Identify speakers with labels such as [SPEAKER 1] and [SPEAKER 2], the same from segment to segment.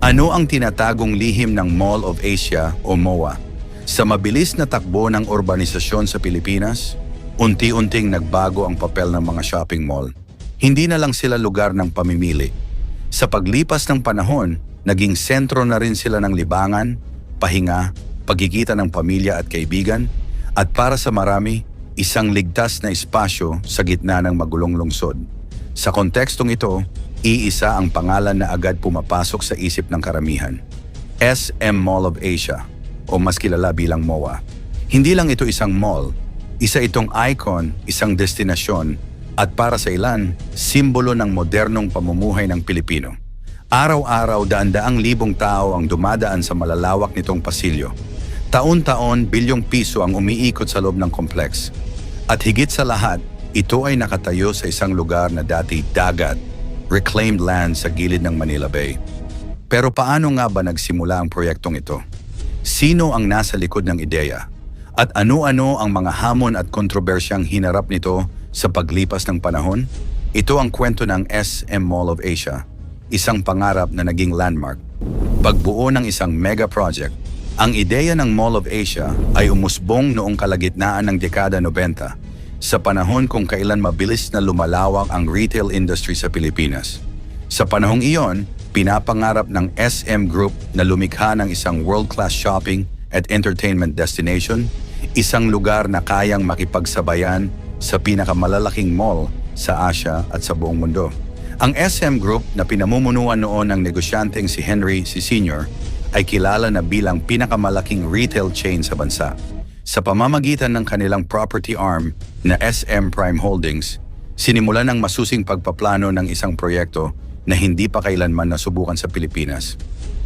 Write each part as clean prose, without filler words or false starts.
[SPEAKER 1] Ano ang tinatagong lihim ng Mall of Asia o MOA? Sa mabilis na takbo ng urbanisasyon sa Pilipinas, unti-unting nagbago ang papel ng mga shopping mall. Hindi na lang sila lugar ng pamimili. Sa paglipas ng panahon, naging sentro na rin sila ng libangan, pahinga, pagkikita ng pamilya at kaibigan, at para sa marami, isang ligtas na espasyo sa gitna ng magulong lungsod. Sa kontekstong ito, iisa ang pangalan na agad pumapasok sa isip ng karamihan. SM Mall of Asia, o mas kilala bilang MOA. Hindi lang ito isang mall, isa itong icon, isang destinasyon, at para sa ilan, simbolo ng modernong pamumuhay ng Pilipino. Araw-araw daan-daang libong tao ang dumadaan sa malalawak nitong pasilyo. Taon-taon, bilyong piso ang umiikot sa loob ng kompleks. At higit sa lahat, ito ay nakatayo sa isang lugar na dati dagat, reclaimed land sa gilid ng Manila Bay. Pero paano nga ba nagsimula ang proyektong ito? Sino ang nasa likod ng ideya? At ano-ano ang mga hamon at kontrobersyang hinarap nito sa paglipas ng panahon? Ito ang kwento ng SM Mall of Asia, isang pangarap na naging landmark. Pagbuo ng isang mega project, ang ideya ng Mall of Asia ay umusbong noong kalagitnaan ng dekada 90, sa panahon kung kailan mabilis na lumalawak ang retail industry sa Pilipinas. Sa panahong iyon, pinapangarap ng SM Group na lumikha ng isang world-class shopping at entertainment destination, isang lugar na kayang makipagsabayan sa pinakamalalaking mall sa Asia at sa buong mundo. Ang SM Group na pinamumunuan noon ng negosyanteng si Henry C. Sr. ay kilala na bilang pinakamalaking retail chain sa bansa. Sa pamamagitan ng kanilang property arm na SM Prime Holdings, sinimulan ang masusing pagpaplano ng isang proyekto na hindi pa kailanman nasubukan sa Pilipinas.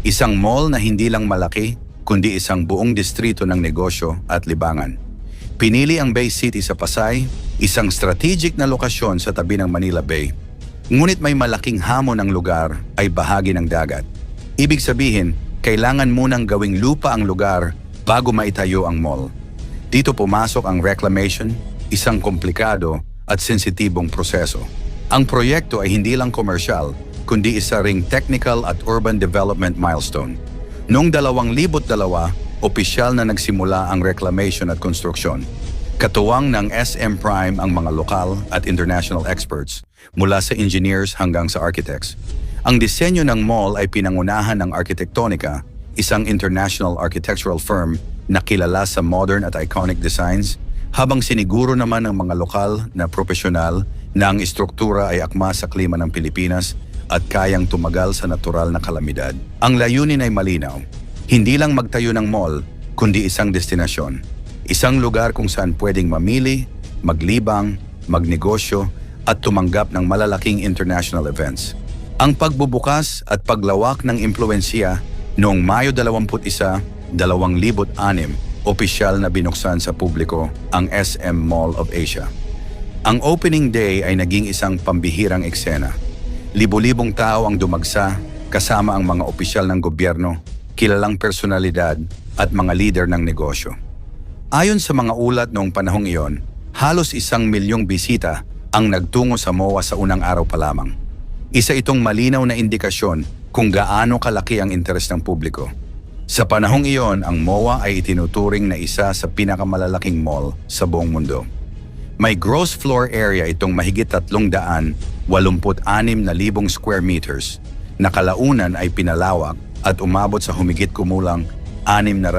[SPEAKER 1] Isang mall na hindi lang malaki, kundi isang buong distrito ng negosyo at libangan. Pinili ang Bay City sa Pasay, isang strategic na lokasyon sa tabi ng Manila Bay. Ngunit may malaking hamon ang lugar ay bahagi ng dagat. Ibig sabihin, kailangan munang gawing lupa ang lugar bago maitayo ang mall. Dito pumasok ang reclamation, isang komplikado at sensitibong proseso. Ang proyekto ay hindi lang komersyal, kundi isa ring technical at urban development milestone. Noong 2002, opisyal na nagsimula ang reclamation at konstruksyon. Katuwang ng SM Prime ang mga lokal at international experts, mula sa engineers hanggang sa architects. Ang disenyo ng mall ay pinangunahan ng Arquitectonica, isang international architectural firm na kilala sa modern at iconic designs, habang siniguro naman ng mga lokal na profesional na ang istruktura ay akma sa klima ng Pilipinas at kayang tumagal sa natural na kalamidad. Ang layunin ay malinaw, hindi lang magtayo ng mall, kundi isang destinasyon. Isang lugar kung saan pwedeng mamili, maglibang, magnegosyo at tumanggap ng malalaking international events. Ang pagbubukas at paglawak ng impluensya noong Mayo 21, 2006, opisyal na binuksan sa publiko ang SM Mall of Asia. Ang opening day ay naging isang pambihirang eksena. Libo-libong tao ang dumagsa kasama ang mga opisyal ng gobyerno, kilalang personalidad at mga leader ng negosyo. Ayon sa mga ulat noong panahong iyon, halos 1 milyong bisita ang nagtungo sa MOA sa unang araw pa lamang. Isa itong malinaw na indikasyon kung gaano kalaki ang interes ng publiko. Sa panahong iyon, ang MOA ay itinuturing na isa sa pinakamalalaking mall sa buong mundo. May gross floor area itong mahigit 386,000 square meters na kalaunan ay pinalawak at umabot sa humigit kumulang 600,000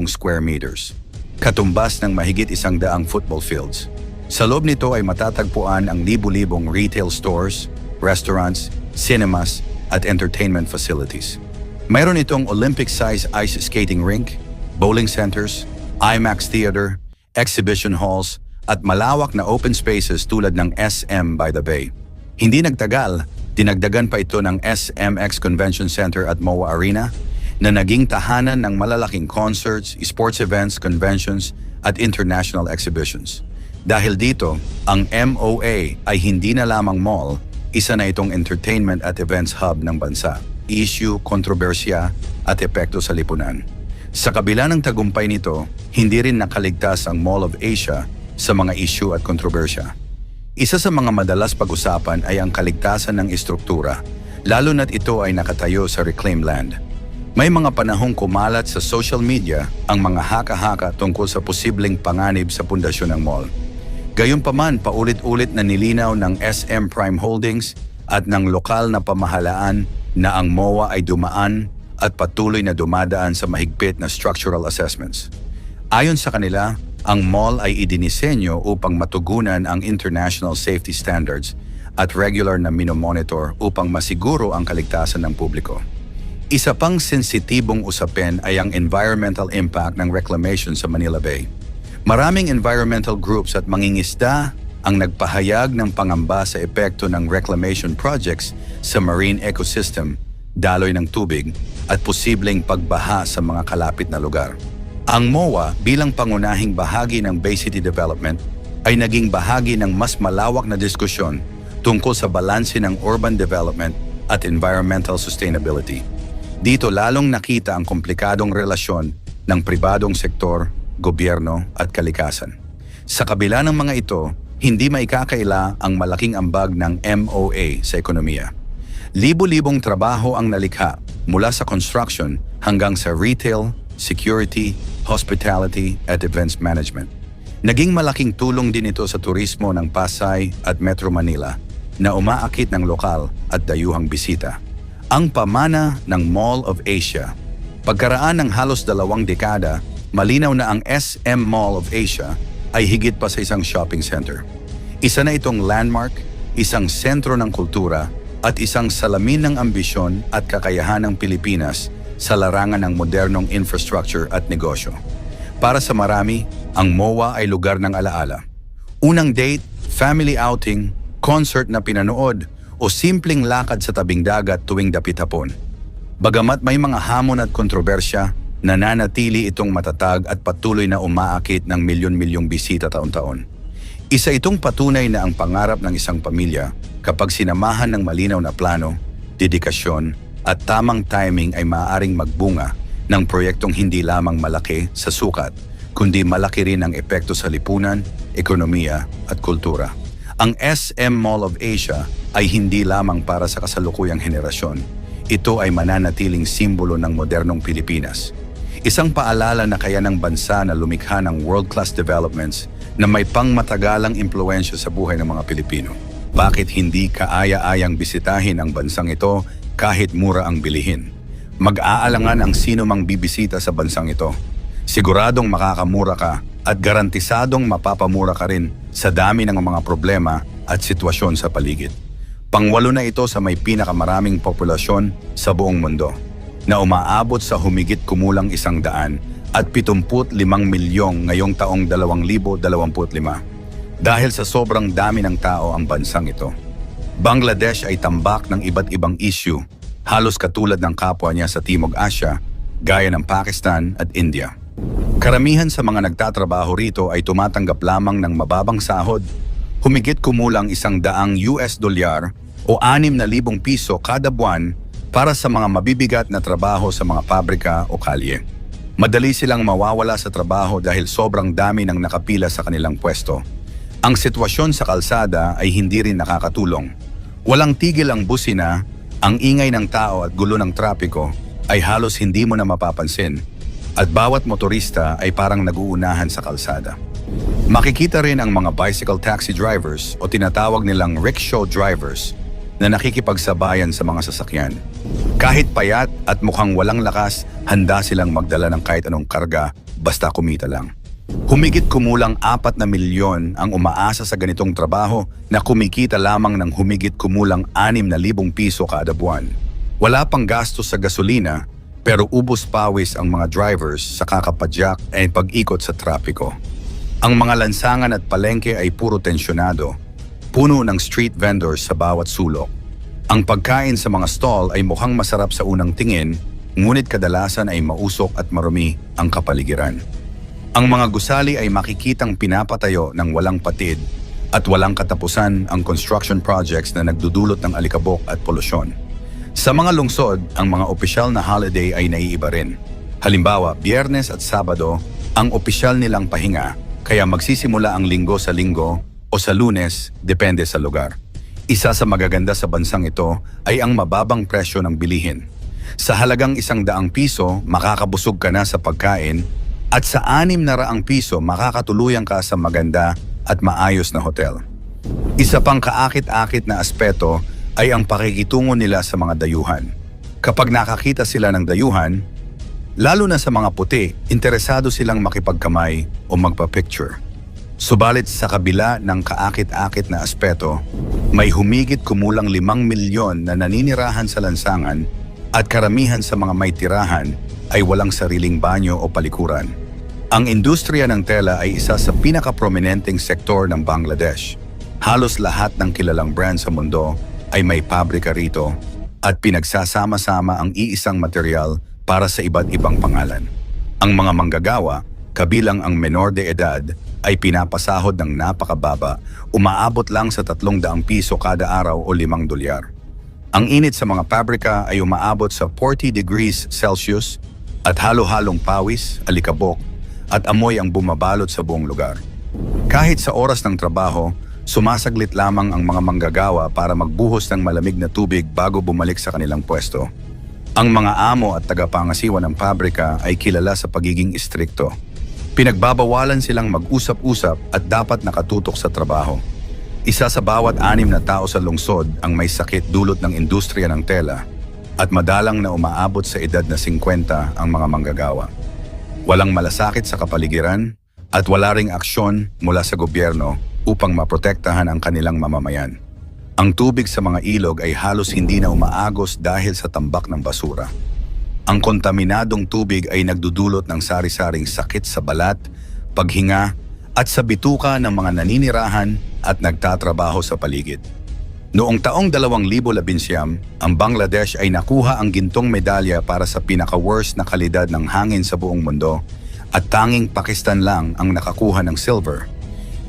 [SPEAKER 1] square meters. Katumbas ng mahigit 100 football fields. Sa loob nito ay matatagpuan ang libu-libong retail stores, restaurants, cinemas at entertainment facilities. Mayroon itong Olympic-size ice skating rink, bowling centers, IMAX theater, exhibition halls, at malawak na open spaces tulad ng SM by the Bay. Hindi nagtagal, dinagdagan pa ito ng SMX Convention Center at MOA Arena na naging tahanan ng malalaking concerts, sports events, conventions, at international exhibitions. Dahil dito, ang MOA ay hindi na lamang mall, isa na itong entertainment at events hub ng bansa. Issue, kontrobersya at epekto sa lipunan. Sa kabila ng tagumpay nito, hindi rin nakaligtas ang Mall of Asia sa mga issue at kontrobersya. Isa sa mga madalas pag-usapan ay ang kaligtasan ng istruktura lalo na't ito ay nakatayo sa reclaimed land. May mga panahong kumalat sa social media ang mga haka-haka tungkol sa posibleng panganib sa pundasyon ng mall. Gayunpaman, paulit-ulit na nilinaw ng SM Prime Holdings at ng lokal na pamahalaan na ang MOA ay dumaan at patuloy na dumadaan sa mahigpit na structural assessments. Ayon sa kanila, ang mall ay idinisenyo upang matugunan ang international safety standards at regular na minomonitor upang masiguro ang kaligtasan ng publiko. Isa pang sensitibong usapin ay ang environmental impact ng reclamation sa Manila Bay. Maraming environmental groups at mangingisda ang nagpahayag ng pangamba sa epekto ng reclamation projects sa marine ecosystem, daloy ng tubig, at posibleng pagbaha sa mga kalapit na lugar. Ang MOA bilang pangunahing bahagi ng Bay City Development ay naging bahagi ng mas malawak na diskusyon tungkol sa balanse ng urban development at environmental sustainability. Dito lalong nakita ang komplikadong relasyon ng pribadong sektor, gobyerno at kalikasan. Sa kabila ng mga ito, hindi maikakaila ang malaking ambag ng MOA sa ekonomiya. Libo-libong trabaho ang nalikha mula sa construction hanggang sa retail, security, hospitality at events management. Naging malaking tulong din ito sa turismo ng Pasay at Metro Manila na umaakit ng lokal at dayuhang bisita. Ang pamana ng Mall of Asia. Pagkaraan ng halos 2 dekada, malinaw na ang SM Mall of Asia ay higit pa sa isang shopping center. Isa na itong landmark, isang sentro ng kultura, at isang salamin ng ambisyon at kakayahan ng Pilipinas sa larangan ng modernong infrastructure at negosyo. Para sa marami, ang MOA ay lugar ng alaala. Unang date, family outing, concert na pinanood, o simpleng lakad sa tabing dagat tuwing dapit hapon. Bagamat may mga hamon at kontrobersya, nananatili itong matatag at patuloy na umaakit ng milyon-milyong bisita taon-taon. Isa itong patunay na ang pangarap ng isang pamilya kapag sinamahan ng malinaw na plano, dedikasyon at tamang timing ay maaaring magbunga ng proyektong hindi lamang malaki sa sukat, kundi malaki rin ang epekto sa lipunan, ekonomiya at kultura. Ang SM Mall of Asia ay hindi lamang para sa kasalukuyang henerasyon. Ito ay mananatiling simbolo ng modernong Pilipinas. Isang paalala na kaya ng bansa na lumikha ng world-class developments na may pangmatagalang impluwensya sa buhay ng mga Pilipino. Bakit hindi kaaya-ayang bisitahin ang bansang ito kahit mura ang bilihin? Mag-aalangan ang sino mang bibisita sa bansang ito. Siguradong makakamura ka at garantisadong mapapamura ka rin sa dami ng mga problema at sitwasyon sa paligid. Pangwalo na ito sa may pinakamaraming populasyon sa buong mundo, na umaabot sa humigit kumulang 100 at 75 milyong ngayong taong 2025. Dahil sa sobrang dami ng tao ang bansang ito. Bangladesh ay tambak ng iba't ibang issue, halos katulad ng kapwa niya sa Timog Asya, gaya ng Pakistan at India. Karamihan sa mga nagtatrabaho rito ay tumatanggap lamang ng mababang sahod, humigit kumulang $100 o 6,000 piso kada buwan para sa mga mabibigat na trabaho sa mga pabrika o kalye. Madali silang mawawala sa trabaho dahil sobrang dami ng nakapila sa kanilang pwesto. Ang sitwasyon sa kalsada ay hindi rin nakakatulong. Walang tigil ang busina, ang ingay ng tao at gulo ng trapiko ay halos hindi mo na mapapansin, at bawat motorista ay parang naguunahan sa kalsada. Makikita rin ang mga bicycle taxi drivers o tinatawag nilang rickshaw drivers na nakikipagsabayan sa mga sasakyan. Kahit payat at mukhang walang lakas, handa silang magdala ng kahit anong karga basta kumita lang. Humigit kumulang 4 na milyon ang umaasa sa ganitong trabaho na kumikita lamang ng humigit kumulang 6,000 piso kada buwan. Wala pang gastos sa gasolina, pero ubos pawis ang mga drivers sa kakapadyak ay pag-ikot sa trapiko. Ang mga lansangan at palengke ay puro tensyonado, puno ng street vendors sa bawat sulok. Ang pagkain sa mga stall ay mukhang masarap sa unang tingin, ngunit kadalasan ay mausok at marumi ang kapaligiran. Ang mga gusali ay makikitang pinapatayo ng walang patid at walang katapusan ang construction projects na nagdudulot ng alikabok at polusyon. Sa mga lungsod, ang mga opisyal na holiday ay naiiba rin. Halimbawa, Biyernes at Sabado ang opisyal nilang pahinga, kaya magsisimula ang linggo sa linggo o sa Lunes, depende sa lugar. Isa sa magaganda sa bansang ito ay ang mababang presyo ng bilihin. Sa halagang ₱100, makakabusog ka na sa pagkain at sa ₱600 makakatuluyan ka sa maganda at maayos na hotel. Isa pang kaakit-akit na aspeto ay ang pakikitungo nila sa mga dayuhan. Kapag nakakita sila ng dayuhan, lalo na sa mga puti, interesado silang makipagkamay o magpa-picture. Subalit sa kabila ng kaakit-akit na aspeto, may humigit kumulang 5 milyon na naninirahan sa lansangan at karamihan sa mga may tirahan ay walang sariling banyo o palikuran. Ang industriya ng tela ay isa sa pinaka-prominenteng sektor ng Bangladesh. Halos lahat ng kilalang brand sa mundo ay may pabrika rito at pinagsasama-sama ang iisang material para sa iba't ibang pangalan. Ang mga manggagawa, kabilang ang menor de edad, ay pinapasahod ng napakababa, umaabot lang sa ₱300 kada araw o $5. Ang init sa mga pabrika ay umaabot sa 40 degrees Celsius at halo-halong pawis, alikabok at amoy ang bumabalot sa buong lugar. Kahit sa oras ng trabaho, sumasaglit lamang ang mga manggagawa para magbuhos ng malamig na tubig bago bumalik sa kanilang pwesto. Ang mga amo at tagapangasiwa ng pabrika ay kilala sa pagiging istrikto. Pinagbabawalan silang mag-usap-usap at dapat nakatutok sa trabaho. Isa sa bawat 6 na tao sa lungsod ang may sakit dulot ng industriya ng tela at madalang na umaabot sa edad na 50 ang mga manggagawa. Walang malasakit sa kapaligiran at wala ring aksyon mula sa gobyerno upang maprotektahan ang kanilang mamamayan. Ang tubig sa mga ilog ay halos hindi na umaagos dahil sa tambak ng basura. Ang kontaminadong tubig ay nagdudulot ng sari-saring sakit sa balat, paghinga, at sa bituka ng mga naninirahan at nagtatrabaho sa paligid. Noong taong 2019, ang Bangladesh ay nakuha ang gintong medalya para sa pinaka-worst na kalidad ng hangin sa buong mundo at tanging Pakistan lang ang nakakuha ng silver.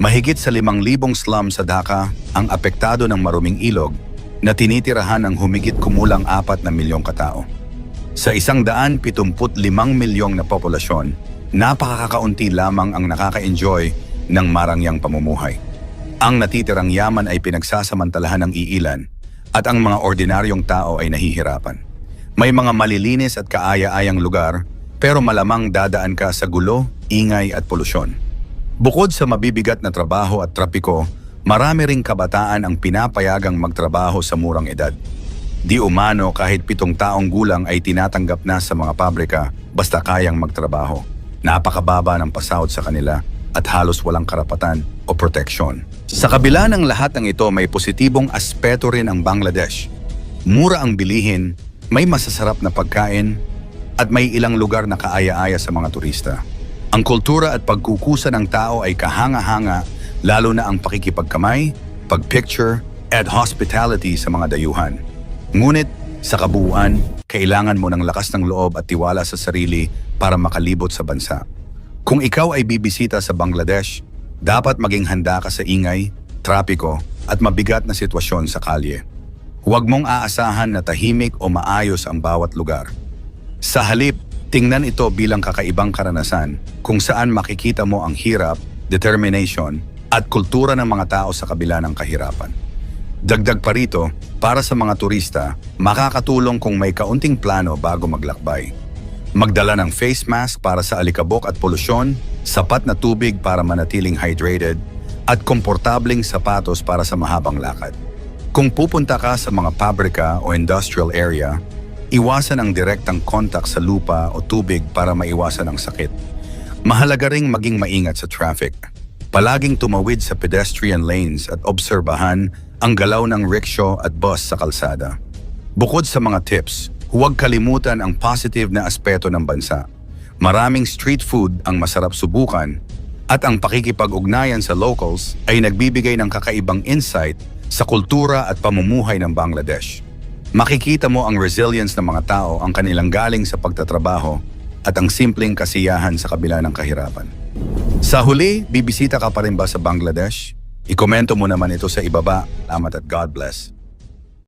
[SPEAKER 1] Mahigit sa 5,000 slum sa Dhaka ang apektado ng maruming ilog na tinitirahan ng humigit kumulang 4 na milyong katao. Sa 175 milyong na populasyon, napakakaunti lamang ang nakaka-enjoy ng marangyang pamumuhay. Ang natitirang yaman ay pinagsasamantalahan ng iilan at ang mga ordinaryong tao ay nahihirapan. May mga malilinis at kaaya-ayang lugar pero malamang dadaan ka sa gulo, ingay at polusyon. Bukod sa mabibigat na trabaho at trapiko, marami ring kabataan ang pinapayagang magtrabaho sa murang edad. Di umano kahit 7 taong gulang ay tinatanggap na sa mga pabrika basta kayang magtrabaho. Napakababa ng pasahod sa kanila at halos walang karapatan o proteksyon. Sa kabila ng lahat ng ito, may positibong aspeto rin ang Bangladesh. Mura ang bilihin, may masasarap na pagkain, at may ilang lugar na kaaya-aya sa mga turista. Ang kultura at pagkukusa ng tao ay kahanga-hanga, lalo na ang pakikipagkamay, pagpicture, at hospitality sa mga dayuhan. Ngunit, sa kabuuan, kailangan mo ng lakas ng loob at tiwala sa sarili para makalibot sa bansa. Kung ikaw ay bibisita sa Bangladesh, dapat maging handa ka sa ingay, trapiko, at mabigat na sitwasyon sa kalye. Huwag mong aasahan na tahimik o maayos ang bawat lugar. Sa halip, tingnan ito bilang kakaibang karanasan kung saan makikita mo ang hirap, determination, at kultura ng mga tao sa kabila ng kahirapan. Dagdag pa rito, para sa mga turista, makakatulong kung may kaunting plano bago maglakbay. Magdala ng face mask para sa alikabok at polusyon, sapat na tubig para manatiling hydrated, at komportabling sapatos para sa mahabang lakad. Kung pupunta ka sa mga pabrika o industrial area, iwasan ang direktang kontak sa lupa o tubig para maiwasan ang sakit. Mahalaga ring maging maingat sa traffic. Palaging tumawid sa pedestrian lanes at obserbahan ang galaw ng rickshaw at bus sa kalsada. Bukod sa mga tips, huwag kalimutan ang positive na aspeto ng bansa. Maraming street food ang masarap subukan at ang pakikipag-ugnayan sa locals ay nagbibigay ng kakaibang insight sa kultura at pamumuhay ng Bangladesh. Makikita mo ang resilience ng mga tao, ang kanilang galing sa pagtatrabaho at ang simpleng kasiyahan sa kabila ng kahirapan. Sa huli, bibisita ka pa rin ba sa Bangladesh? Ikomento mo naman ito sa ibaba. Salamat at God bless.